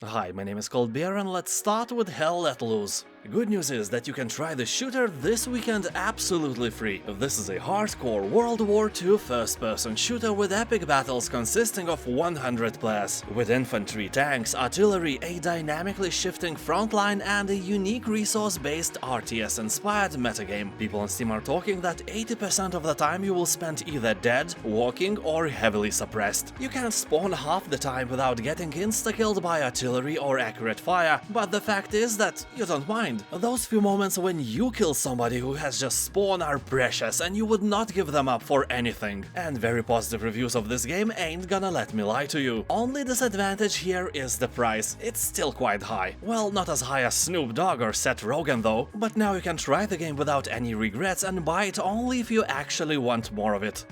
Hi, my name is Bear, and let's start with Hell Let Loose. Good news is that you can try the shooter this weekend absolutely free. This is a hardcore World War II first-person shooter with epic battles consisting of 100 players, with infantry, tanks, artillery, a dynamically shifting frontline, and a unique resource-based RTS-inspired metagame. People on Steam are talking that 80% of the time you will spend either dead, walking, or heavily suppressed. You can spawn half the time without getting insta-killed by artillery or accurate fire, but the fact is that you don't mind. Those few moments when you kill somebody who has just spawned are precious, and you would not give them up for anything. And very positive reviews of this game ain't gonna let me lie to you. Only disadvantage here is the price. It's still quite high. Well, not as high as Snoop Dogg or Seth Rogen though, but now you can try the game without any regrets and buy it only if you actually want more of it.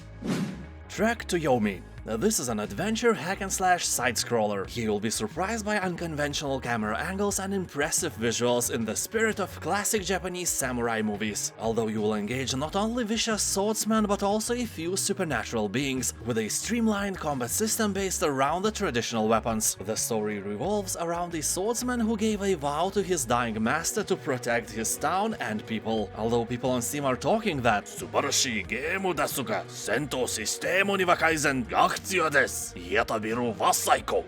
Trek to Yomi. This is an adventure hack-and-slash side-scroller. Here you'll be surprised by unconventional camera angles and impressive visuals in the spirit of classic Japanese samurai movies, although you will engage not only vicious swordsmen but also a few supernatural beings, with a streamlined combat system based around the traditional weapons. The story revolves around a swordsman who gave a vow to his dying master to protect his town and people, although people on Steam are talking that "Subarashi game desu ga, sento systemu ni wa kaizen ga hitsuyo desu. Yatabiru wa saiko."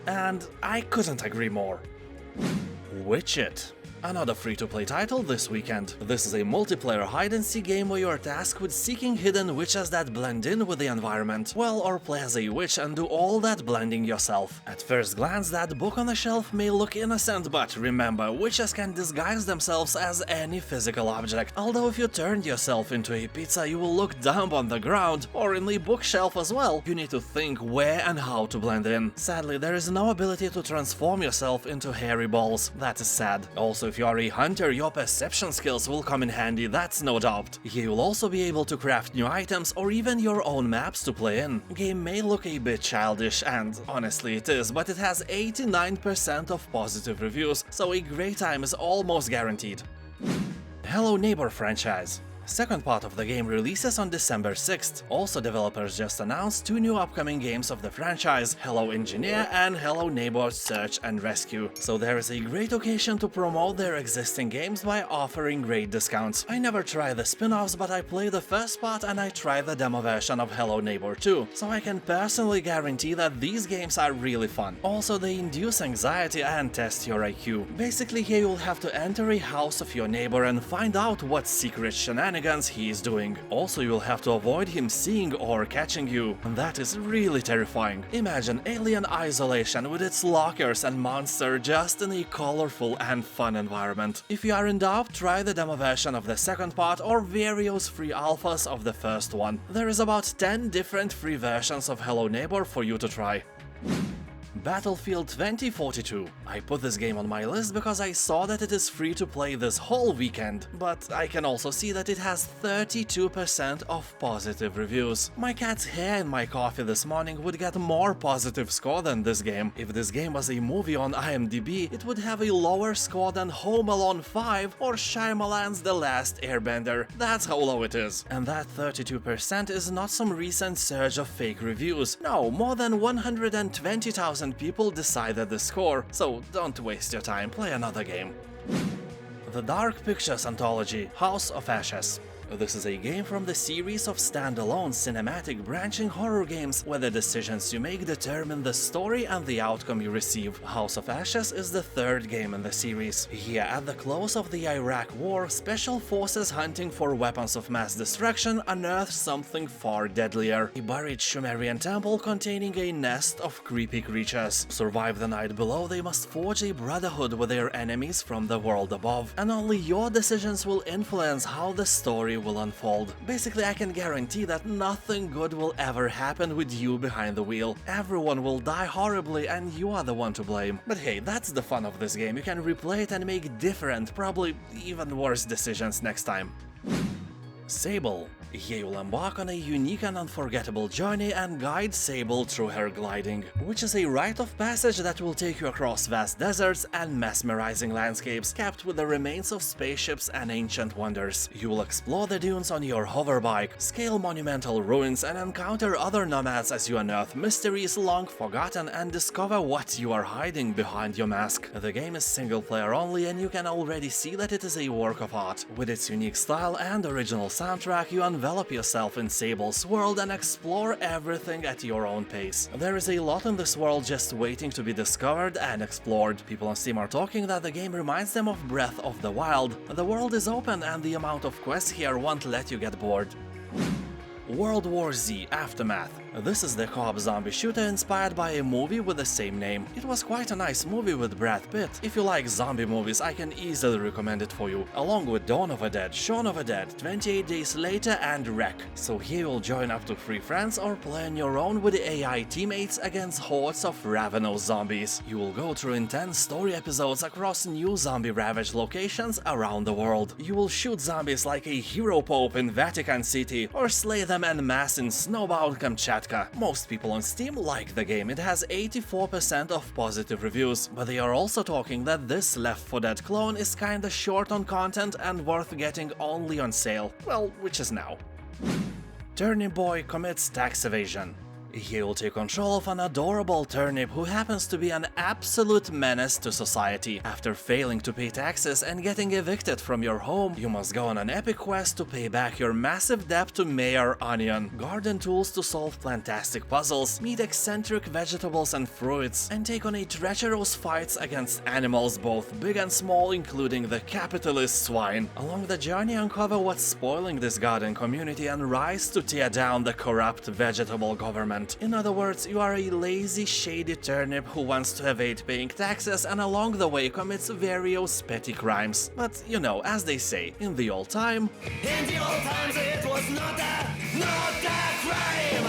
And I couldn't agree more. Witch It. Another free-to-play title this weekend. This is a multiplayer hide-and-seek game where you are tasked with seeking hidden witches that blend in with the environment. Well, or play as a witch and do all that blending yourself. At first glance, that book on the shelf may look innocent, but remember, witches can disguise themselves as any physical object. Although if you turned yourself into a pizza, you will look dumb on the ground, or in the bookshelf as well. You need to think where and how to blend in. Sadly, there is no ability to transform yourself into hairy balls. That is sad. Also, if you are a hunter, your perception skills will come in handy, that's no doubt. Here you'll also be able to craft new items or even your own maps to play in. Game may look a bit childish, and honestly it is, but it has 89% of positive reviews, so a great time is almost guaranteed. Hello Neighbor franchise. Second part of the game releases on December 6th. Also, developers just announced two new upcoming games of the franchise, Hello Engineer and Hello Neighbor Search and Rescue. So there is a great occasion to promote their existing games by offering great discounts. I never try the spin-offs, but I play the first part and I try the demo version of Hello Neighbor too, so I can personally guarantee that these games are really fun. Also, they induce anxiety and test your IQ. Basically, here you'll have to enter a house of your neighbor and find out what secret shenanigans he is doing. Also, you'll have to avoid him seeing or catching you, and that is really terrifying. Imagine Alien Isolation with its lockers and monster just in a colorful and fun environment. If you are in doubt, try the demo version of the second part or various free alphas of the first one. There is about 10 different free versions of Hello Neighbor for you to try. Battlefield 2042. I put this game on my list because I saw that it is free to play this whole weekend, but I can also see that it has 32% of positive reviews. My cat's hair in my coffee this morning would get more positive score than this game. If this game was a movie on IMDb, it would have a lower score than Home Alone 5 or Shyamalan's The Last Airbender. That's how low it is. And that 32% is not some recent surge of fake reviews. No, more than 120,000 people decided the score, so don't waste your time, play another game. The Dark Pictures Anthology, House of Ashes. This is a game from the series of standalone cinematic branching horror games where the decisions you make determine the story and the outcome you receive. House of Ashes is the third game in the series. Here, at the close of the Iraq War, special forces hunting for weapons of mass destruction unearth something far deadlier: a buried Sumerian temple containing a nest of creepy creatures. To survive the night below, they must forge a brotherhood with their enemies from the world above, and only your decisions will influence how the story will unfold. Basically, I can guarantee that nothing good will ever happen with you behind the wheel. Everyone will die horribly and you are the one to blame. But hey, that's the fun of this game. You can replay it and make different, probably even worse decisions next time. Sable. Here you'll embark on a unique and unforgettable journey and guide Sable through her gliding, which is a rite of passage that will take you across vast deserts and mesmerizing landscapes capped with the remains of spaceships and ancient wonders. You will explore the dunes on your hoverbike, scale monumental ruins, and encounter other nomads as you unearth mysteries long forgotten and discover what you are hiding behind your mask. The game is single player only, and you can already see that it is a work of art. With its unique style and original soundtrack, you envelop yourself in Sable's world and explore everything at your own pace. There is a lot in this world just waiting to be discovered and explored. People on Steam are talking that the game reminds them of Breath of the Wild. The world is open and the amount of quests here won't let you get bored. World War Z Aftermath. This is the co-op zombie shooter inspired by a movie with the same name. It was quite a nice movie with Brad Pitt. If you like zombie movies, I can easily recommend it for you, along with Dawn of the Dead, Shaun of the Dead, 28 Days Later and Wreck. So here you'll join up to 3 friends or play on your own with the AI teammates against hordes of ravenous zombies. You will go through intense story episodes across new zombie-ravaged locations around the world. You will shoot zombies like a hero pope in Vatican City, or slay them en masse in snowbound Kamchatka. Most people on Steam like the game. It has 84% of positive reviews, but they are also talking that this Left 4 Dead clone is kinda short on content and worth getting only on sale. Well, which is now. Turnip Boy commits tax evasion. He will take control of an adorable turnip who happens to be an absolute menace to society. After failing to pay taxes and getting evicted from your home, you must go on an epic quest to pay back your massive debt to Mayor Onion, garden tools to solve plantastic puzzles, meet eccentric vegetables and fruits, and take on a treacherous fights against animals both big and small, including the capitalist swine. Along the journey, uncover what's spoiling this garden community and rise to tear down the corrupt vegetable government. In other words, you are a lazy, shady turnip who wants to evade paying taxes and along the way commits various petty crimes. But, you know, as they say, in the old times it was not a crime!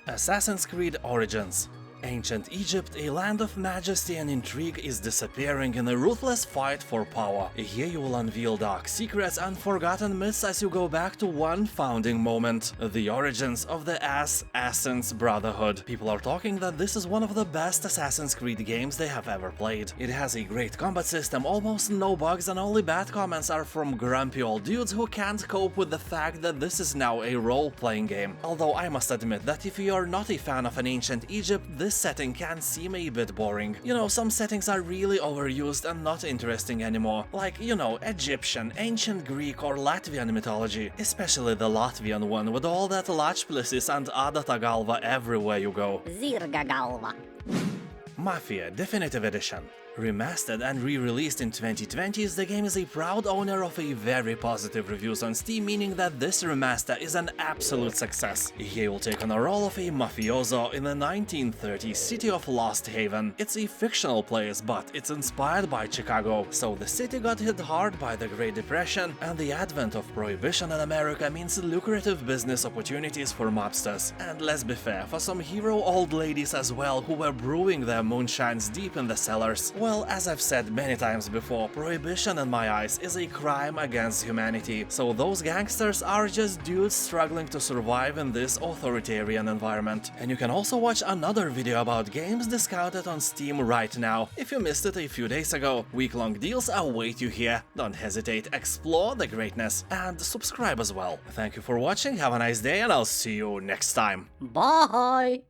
Assassin's Creed Origins. Ancient Egypt, a land of majesty and intrigue, is disappearing in a ruthless fight for power. Here you will unveil dark secrets and forgotten myths as you go back to one founding moment, the origins of the Assassin's Brotherhood. People are talking that this is one of the best Assassin's Creed games they have ever played. It has a great combat system, almost no bugs, and only bad comments are from grumpy old dudes who can't cope with the fact that this is now a role-playing game. Although I must admit that if you're not a fan of an ancient Egypt, this setting can seem a bit boring. You know, some settings are really overused and not interesting anymore, like, you know, Egyptian, ancient Greek or Latvian mythology, especially the Latvian one with all that Lachplisis and Adata Galva everywhere you go. Zirga Galva. Mafia Definitive Edition. Remastered and re-released in 2020, the game is a proud owner of a very positive reviews on Steam, meaning that this remaster is an absolute success. He will take on the role of a mafioso in the 1930s city of Lost Haven. It's a fictional place, but it's inspired by Chicago. So the city got hit hard by the Great Depression, and the advent of Prohibition in America means lucrative business opportunities for mobsters. And let's be fair, for some hero old ladies as well who were brewing their moonshines deep in the cellars. Well, as I've said many times before, prohibition in my eyes is a crime against humanity, so those gangsters are just dudes struggling to survive in this authoritarian environment. And you can also watch another video about games discounted on Steam right now. If you missed it a few days ago, week-long deals await you here. Don't hesitate, explore the greatness, and subscribe as well. Thank you for watching, have a nice day, and I'll see you next time. Bye!